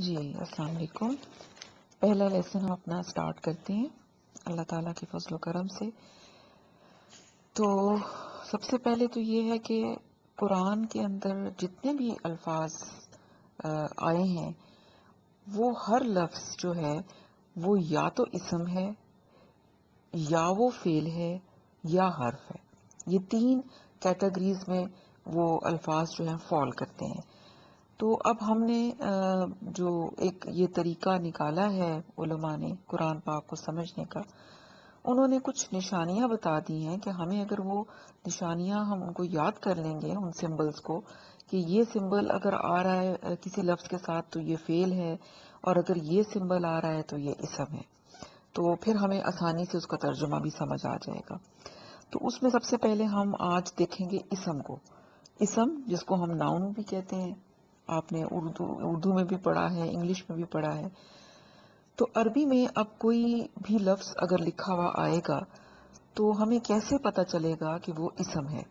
جی السلام علیکم. پہلا لیسن ہم اپنا سٹارٹ کرتے ہیں اللہ تعالیٰ کے فضل و کرم سے. تو سب سے پہلے تو یہ ہے کہ قرآن کے اندر جتنے بھی الفاظ آئے ہیں وہ ہر لفظ جو ہے وہ یا تو اسم ہے یا وہ فعل ہے یا حرف ہے. یہ تین کیٹیگریز میں وہ الفاظ جو ہیں فال کرتے ہیں. تو اب ہم نے جو ایک یہ طریقہ نکالا ہے علماء نے قرآن پاک کو سمجھنے کا، انہوں نے کچھ نشانیاں بتا دی ہیں کہ ہمیں اگر وہ نشانیاں ہم ان کو یاد کر لیں گے ان سمبلز کو کہ یہ سمبل اگر آ رہا ہے کسی لفظ کے ساتھ تو یہ فعل ہے، اور اگر یہ سمبل آ رہا ہے تو یہ اسم ہے، تو پھر ہمیں آسانی سے اس کا ترجمہ بھی سمجھ آ جائے گا. تو اس میں سب سے پہلے ہم آج دیکھیں گے اسم کو. اسم جس کو ہم ناؤن بھی کہتے ہیں، آپ نے اردو میں بھی پڑھا ہے، انگلش میں بھی پڑھا ہے. تو عربی میں اب کوئی بھی لفظ اگر لکھا ہوا آئے گا تو ہمیں کیسے پتا چلے گا کہ وہ اسم ہے؟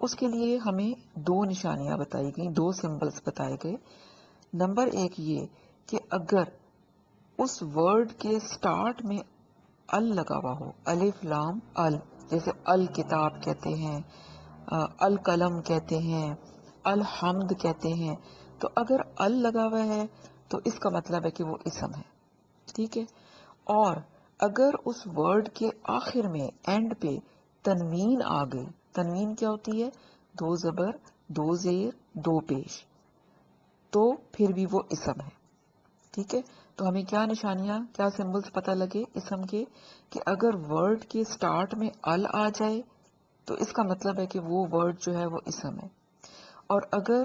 اس کے لیے ہمیں دو نشانیاں بتائی گئیں، دو سمبلز بتائے گئے. نمبر ایک یہ کہ اگر اس ورڈ کے سٹارٹ میں ال لگا ہوا ہو، الف لام ال، جیسے الکتاب کہتے ہیں، القلم کہتے ہیں، الحمد کہتے ہیں، تو اگر ال لگا ہوا ہے تو اس کا مطلب ہے کہ وہ اسم ہے. ٹھیک ہے. اور اگر اس ورڈ کے آخر میں اینڈ پہ تنوین آ گئی، تنوین کیا ہوتی ہے؟ دو زبر، دو زیر، دو پیش، تو پھر بھی وہ اسم ہے. ٹھیک ہے. تو ہمیں کیا نشانیاں، کیا سمبلز پتہ لگے اسم کے؟ کہ اگر ورڈ کے سٹارٹ میں ال آ جائے تو اس کا مطلب ہے کہ وہ ورڈ جو ہے وہ اسم ہے. اور اگر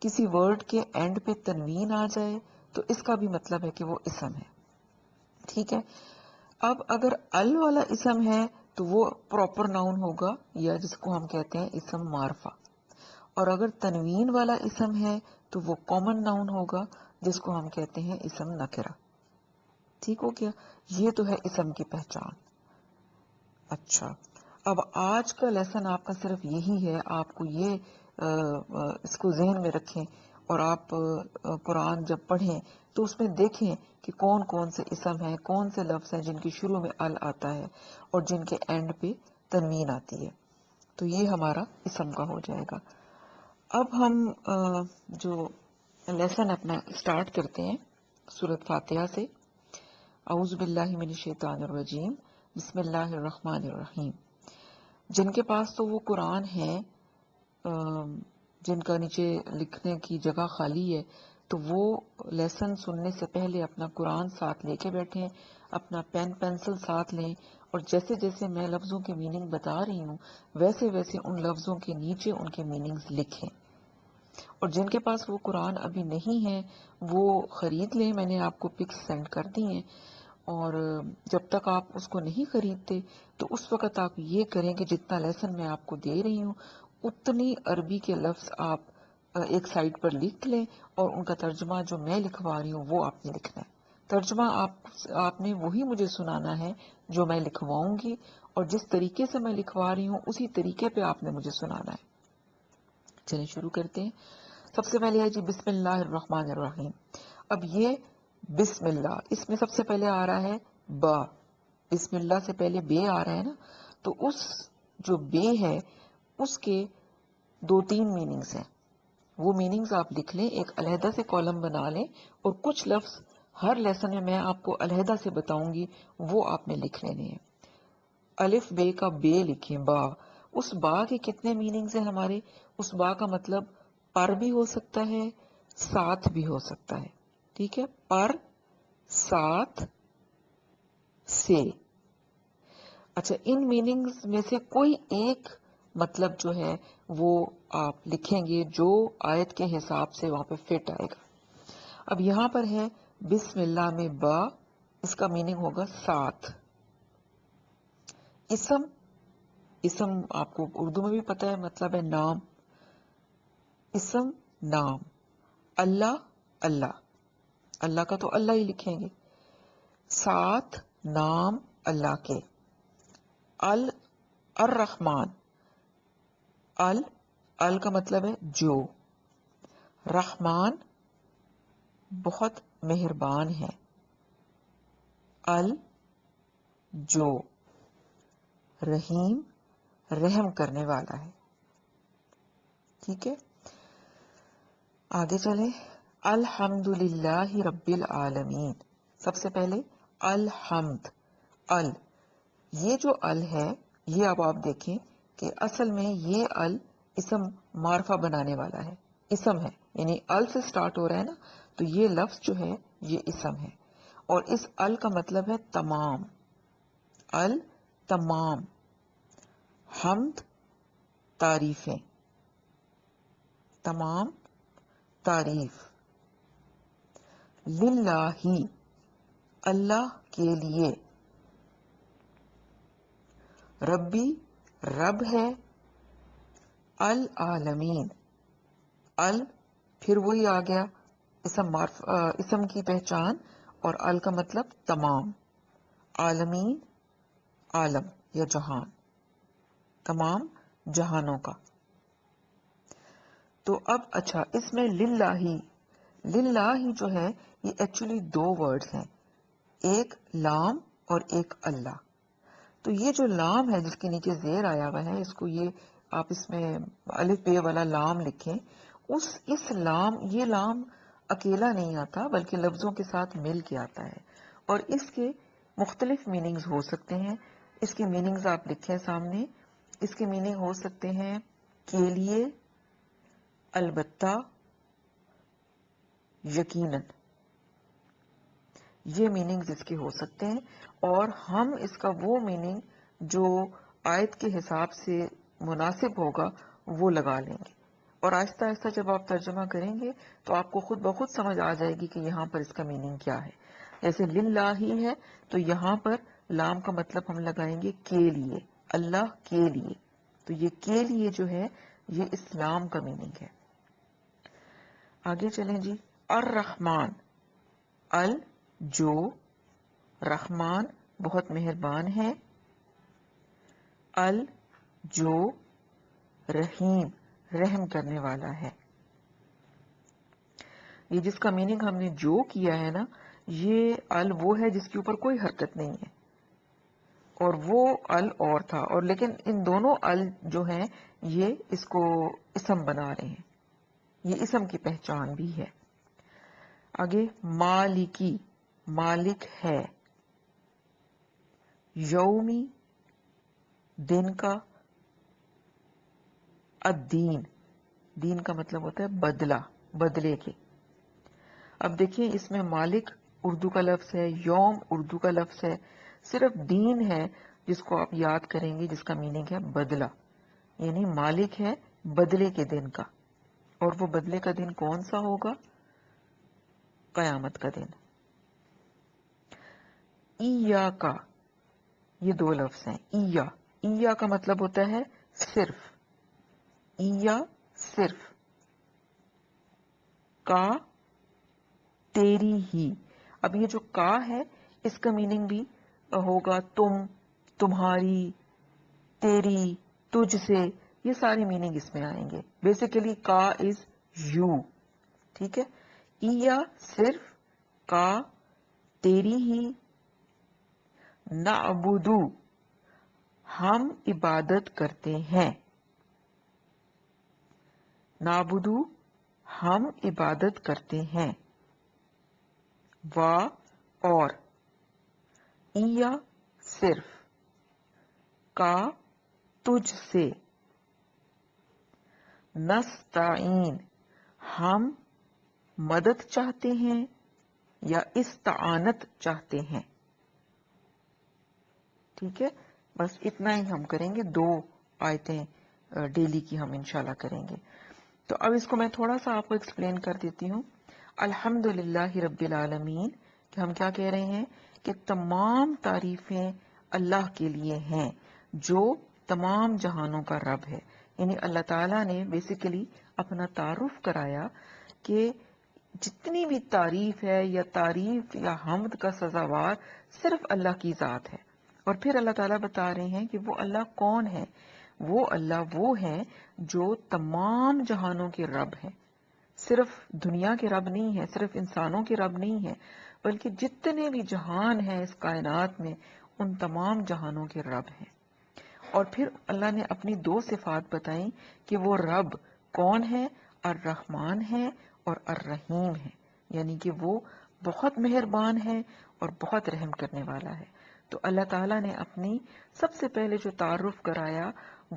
کسی ورڈ کے اینڈ پہ تنوین آ جائے تو اس کا بھی مطلب ہے کہ وہ اسم ہے. ٹھیک ہے. اب اگر ال والا اسم ہے تو وہ پراپر ناؤن ہوگا، یا جس کو ہم کہتے ہیں اسم معرفہ. اور اگر تنوین والا اسم ہے تو وہ کامن ناؤن ہوگا، جس کو ہم کہتے ہیں اسم نکرہ. ٹھیک ہو گیا. یہ تو ہے اسم کی پہچان. اچھا، اب آج کا لیسن آپ کا صرف یہی ہے، آپ کو یہ اس کو ذہن میں رکھیں، اور آپ قرآن جب پڑھیں تو اس میں دیکھیں کہ کون کون سے اسم ہیں، کون سے لفظ ہیں جن کی شروع میں ال آتا ہے اور جن کے اینڈ پہ تنوین آتی ہے. تو یہ ہمارا اسم کا ہو جائے گا. اب ہم جو لیسن اپنا اسٹارٹ کرتے ہیں سورۃ فاتحہ سے. اعوذ باللہ من الشیطان الرجیم، بسم اللہ الرحمن الرحیم. جن کے پاس تو وہ قرآن ہے، جن کا نیچے لکھنے کی جگہ خالی ہے، تو وہ لیسن سننے سے پہلے اپنا قرآن ساتھ لے کے بیٹھیں، اپنا پین پینسل ساتھ لیں، اور جیسے جیسے میں لفظوں کے میننگ بتا رہی ہوں ویسے ویسے ان لفظوں کے نیچے ان کے میننگز لکھیں. اور جن کے پاس وہ قرآن ابھی نہیں ہے وہ خرید لیں، میں نے آپ کو پکس سینڈ کر دی ہیں. اور جب تک آپ اس کو نہیں خریدتے تو اس وقت آپ یہ کریں کہ جتنا لیسن میں آپ کو دے رہی ہوں اتنی عربی کے لفظ آپ ایک سائٹ پر لکھ لیں، اور ان کا ترجمہ جو میں لکھوا رہی ہوں وہ آپ نے لکھنا ہے. ترجمہ آپ نے وہی مجھے سنانا ہے جو میں لکھواؤں گی، اور جس طریقے سے میں لکھوا رہی ہوں اسی طریقے پہ آپ نے مجھے سنانا ہے. چلیں شروع کرتے ہیں. سب سے پہلے ہے جی بسم اللہ الرحمن الرحیم. اب یہ بسم اللہ، اس میں سب سے پہلے آ رہا ہے با. بسم اللہ سے پہلے بے آ رہا ہے نا، تو اس جو بے ہے اس کے دو تین میننگز ہیں. وہ میننگز آپ لکھ لیں، ایک علیحدہ سے کالم بنا لیں، اور کچھ لفظ ہر لیسن میں آپ کو علیحدہ سے بتاؤں گی وہ آپ نے لکھ لینے ہیں. الف بے کا بے لکھیں، با. اس با کے کتنے میننگز ہیں ہمارے؟ اس با کا مطلب پر بھی ہو سکتا ہے، ساتھ بھی ہو سکتا ہے. ٹھیک ہے. پر، ساتھ، سے. اچھا، ان میننگز میں سے کوئی ایک مطلب جو ہے وہ آپ لکھیں گے جو آیت کے حساب سے وہاں پہ فٹ آئے گا. اب یہاں پر ہے بسم اللہ میں با، اس کا میننگ ہوگا ساتھ. اسم، اسم آپ کو اردو میں بھی پتہ ہے مطلب ہے نام. اسم نام. اللہ، اللہ، اللہ کا تو اللہ ہی لکھیں گے. ساتھ نام اللہ کے. الرحمن، ال کا مطلب ہے جو. رحمان بہت مہربان ہے، ال جو رحیم رحم کرنے والا ہے. ٹھیک ہے، آگے چلیں. الحمدللہ رب العالمین. سب سے پہلے الحمد. ال، یہ جو ال ہے یہ اب آپ دیکھیں کہ اصل میں یہ ال اسم معرفہ بنانے والا ہے، اسم ہے، یعنی ال سے سٹارٹ ہو رہا ہے نا، تو یہ لفظ جو ہے یہ اسم ہے، اور اس ال کا مطلب ہے تمام. ال تمام. حمد تعریفیں، تمام تعریف. للہ اللہ کے لیے. ربی رب ہے. العالمین. ال پھر وہی آ گیا اسم کی پہچان، اور ال کا مطلب تمام. عالمین عالم یا جہان، تمام جہانوں کا. تو اب اچھا اس میں للہ، للہ جو ہے یہ ایکچولی دو ورڈز ہیں، ایک لام اور ایک اللہ. تو یہ جو لام ہے جس کے نیچے زیر آیا ہوا ہے، اس کو یہ آپ اس میں الف بے والا لام لکھیں. اس لام، یہ لام اکیلا نہیں آتا بلکہ لفظوں کے ساتھ مل کے آتا ہے، اور اس کے مختلف میننگز ہو سکتے ہیں. اس کے میننگز آپ لکھیں سامنے. اس کے میننگ ہو سکتے ہیں کے لیے، البتہ، یقیناً. یہ میننگز اس کے ہو سکتے ہیں، اور ہم اس کا وہ میننگ جو آیت کے حساب سے مناسب ہوگا وہ لگا لیں گے، اور آہستہ آہستہ جب آپ ترجمہ کریں گے تو آپ کو خود بخود سمجھ آ جائے گی کہ یہاں پر اس کا میننگ کیا ہے. جیسے للہ ہی ہے تو یہاں پر لام کا مطلب ہم لگائیں گے کے لیے، اللہ کے لیے. تو یہ کے لیے جو ہے یہ اسلام کا میننگ ہے. آگے چلیں جی. الرحمن. ال جو رحمان بہت مہربان ہے. ال جو رحیم رحم کرنے والا ہے. یہ جس کا میننگ ہم نے جو کیا ہے نا، یہ ال وہ ہے جس کے اوپر کوئی حرکت نہیں ہے، اور وہ ال اور تھا، اور لیکن ان دونوں ال جو ہیں یہ اس کو اسم بنا رہے ہیں، یہ اسم کی پہچان بھی ہے. آگے مالکی. مالک ہے. یومی دن کا. الدین. دین کا مطلب ہوتا ہے بدلہ، بدلے کے. اب دیکھیں اس میں مالک اردو کا لفظ ہے، یوم اردو کا لفظ ہے، صرف دین ہے جس کو آپ یاد کریں گے جس کا میننگ ہے بدلہ، یعنی مالک ہے بدلے کے دن کا. اور وہ بدلے کا دن کون سا ہوگا؟ قیامت کا دن. ایاکا. یہ دو لفظ ہیں. ایا کا مطلب ہوتا ہے صرف، ایا صرف. کا تیری ہی. اب یہ جو کا ہے اس کا میننگ بھی ہوگا تم، تمہاری، تیری، تجھ سے. یہ سارے میننگ اس میں آئیں گے. بیسیکلی کا از یو. ٹھیک ہے. ایا صرف، کا تیری ہی. نعبدو ہم عبادت کرتے ہیں. نعبدو ہم عبادت کرتے ہیں. وا اور. ایا صرف، کا تجھ سے. نستعین ہم مدد چاہتے ہیں یا استعانت چاہتے ہیں. ٹھیک ہے، بس اتنا ہی ہم کریں گے. 2 آیتیں ڈیلی کی ہم انشاءاللہ کریں گے. تو اب اس کو میں تھوڑا سا آپ کو ایکسپلین کر دیتی ہوں. الحمدللہ رب العالمین کہ ہم کیا کہہ رہے ہیں کہ تمام تعریفیں اللہ کے لیے ہیں جو تمام جہانوں کا رب ہے. یعنی اللہ تعالیٰ نے بیسیکلی اپنا تعارف کرایا کہ جتنی بھی تعریف ہے یا تعریف یا حمد کا سزاوار صرف اللہ کی ذات ہے. اور پھر اللہ تعالیٰ بتا رہے ہیں کہ وہ اللہ کون ہے. وہ اللہ وہ ہے جو تمام جہانوں کے رب ہے، صرف دنیا کے رب نہیں ہے، صرف انسانوں کے رب نہیں ہے، بلکہ جتنے بھی جہان ہیں اس کائنات میں ان تمام جہانوں کے رب ہیں۔ اور پھر اللہ نے اپنی دو صفات بتائیں کہ وہ رب کون ہے، الرحمن ہے اور الرحیم ہے، یعنی کہ وہ بہت مہربان ہے اور بہت رحم کرنے والا ہے۔ تو اللہ تعالیٰ نے اپنی سب سے پہلے جو تعارف کرایا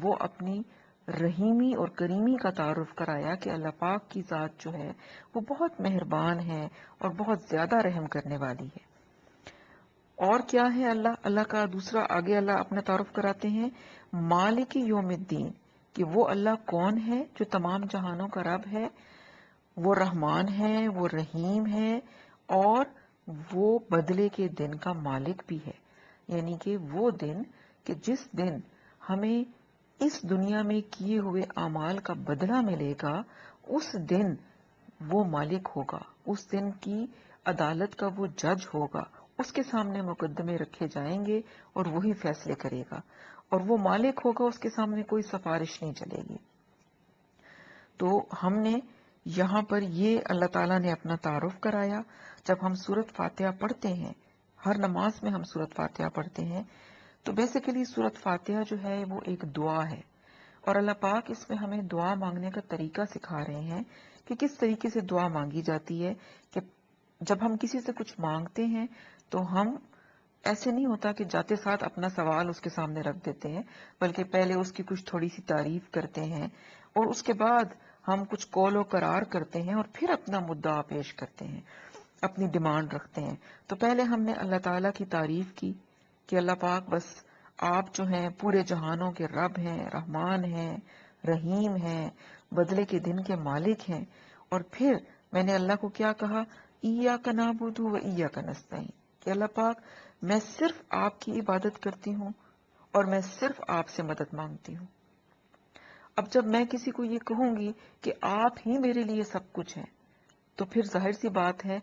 وہ اپنی رحیمی اور کریمی کا تعارف کرایا کہ اللہ پاک کی ذات جو ہے وہ بہت مہربان ہے اور بہت زیادہ رحم کرنے والی ہے۔ اور کیا ہے اللہ کا دوسرا آگے اللہ اپنا تعارف کراتے ہیں مالک یوم الدین، کہ وہ اللہ کون ہے جو تمام جہانوں کا رب ہے، وہ رحمان ہے، وہ رحیم ہے اور وہ بدلے کے دن کا مالک بھی ہے، یعنی کہ وہ دن کہ جس دن ہمیں اس دنیا میں کیے ہوئے اعمال کا بدلہ ملے گا، اس دن وہ مالک ہوگا، اس دن کی عدالت کا وہ جج ہوگا، اس کے سامنے مقدمے رکھے جائیں گے اور وہی فیصلے کرے گا، اور وہ مالک ہوگا، اس کے سامنے کوئی سفارش نہیں چلے گی۔ تو ہم نے یہاں پر یہ اللہ تعالیٰ نے اپنا تعارف کرایا۔ جب ہم سورۃ فاتحہ پڑھتے ہیں، ہر نماز میں ہم سورۃ فاتحہ پڑھتے ہیں، تو بیسیکلی سورۃ فاتحہ جو ہے وہ ایک دعا ہے، اور اللہ پاک اس میں ہمیں دعا مانگنے کا طریقہ سکھا رہے ہیں کہ کس طریقے سے دعا مانگی جاتی ہے۔ کہ جب ہم کسی سے کچھ مانگتے ہیں تو ہم ایسے نہیں ہوتا کہ جاتے ساتھ اپنا سوال اس کے سامنے رکھ دیتے ہیں، بلکہ پہلے اس کی کچھ تھوڑی سی تعریف کرتے ہیں اور اس کے بعد ہم کچھ قول و قرار کرتے ہیں اور پھر اپنا مدعا پیش کرتے ہیں، اپنی ڈیمانڈ رکھتے ہیں۔ تو پہلے ہم نے اللہ تعالیٰ کی تعریف کی کہ اللہ پاک بس آپ جو ہیں پورے جہانوں کے رب ہیں، رحمان ہیں، رحیم ہیں، بدلے کے دن کے مالک ہیں۔ اور پھر میں نے اللہ کو کیا کہا، ایاک نعبد و ایاک نستعین، کہ اللہ پاک میں صرف آپ کی عبادت کرتی ہوں اور میں صرف آپ سے مدد مانگتی ہوں۔ اب جب میں کسی کو یہ کہوں گی کہ آپ ہی میرے لیے سب کچھ ہیں، تو پھر ظاہر سی بات ہے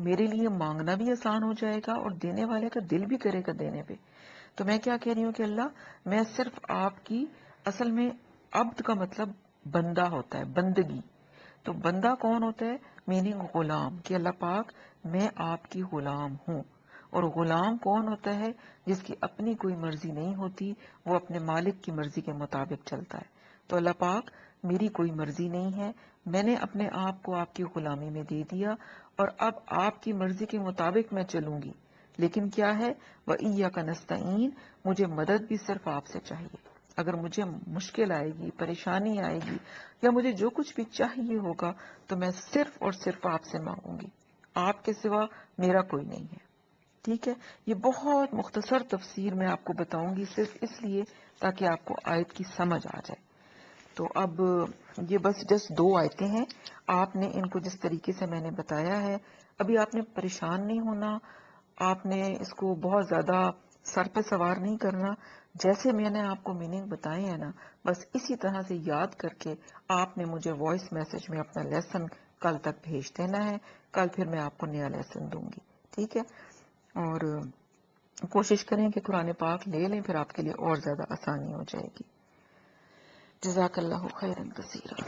میرے لیے مانگنا بھی آسان ہو جائے گا اور دینے والے کا دل بھی کرے گا دینے پہ۔ تو میں کیا کہہ رہی ہوں کہ اللہ میں صرف آپ کی، اصل میں عبد کا مطلب بندہ ہوتا ہے، بندگی۔ تو بندہ کون ہوتا ہے؟ میننگ غلام، کہ اللہ پاک میں آپ کی غلام ہوں۔ اور غلام کون ہوتا ہے؟ جس کی اپنی کوئی مرضی نہیں ہوتی، وہ اپنے مالک کی مرضی کے مطابق چلتا ہے۔ تو اللہ پاک میری کوئی مرضی نہیں ہے، میں نے اپنے آپ کو آپ کی غلامی میں دے دیا اور اب آپ کی مرضی کے مطابق میں چلوں گی۔ لیکن کیا ہے، وَإِيَّاكَ نَسْتَعِينُ، مجھے مدد بھی صرف آپ سے چاہیے۔ اگر مجھے مشکل آئے گی، پریشانی آئے گی، یا مجھے جو کچھ بھی چاہیے ہوگا تو میں صرف اور صرف آپ سے مانگوں گی، آپ کے سوا میرا کوئی نہیں ہے۔ ٹھیک ہے، یہ بہت مختصر تفسیر میں آپ کو بتاؤں گی، صرف اس لیے تاکہ آپ کو آیت کی سمجھ آ جائے۔ تو اب یہ بس جسٹ 2 آیتیں ہیں، آپ نے ان کو جس طریقے سے میں نے بتایا ہے، ابھی آپ نے پریشان نہیں ہونا، آپ نے اس کو بہت زیادہ سر پہ سوار نہیں کرنا، جیسے میں نے آپ کو میننگ بتائے ہیں نا، بس اسی طرح سے یاد کر کے آپ نے مجھے وائس میسج میں اپنا لیسن کل تک بھیج دینا ہے، کل پھر میں آپ کو نیا لیسن دوں گی، ٹھیک ہے؟ اور کوشش کریں کہ قرآن پاک لے لیں، پھر آپ کے لیے اور زیادہ آسانی ہو جائے گی۔ جزاک اللہ خیرا کثیرا۔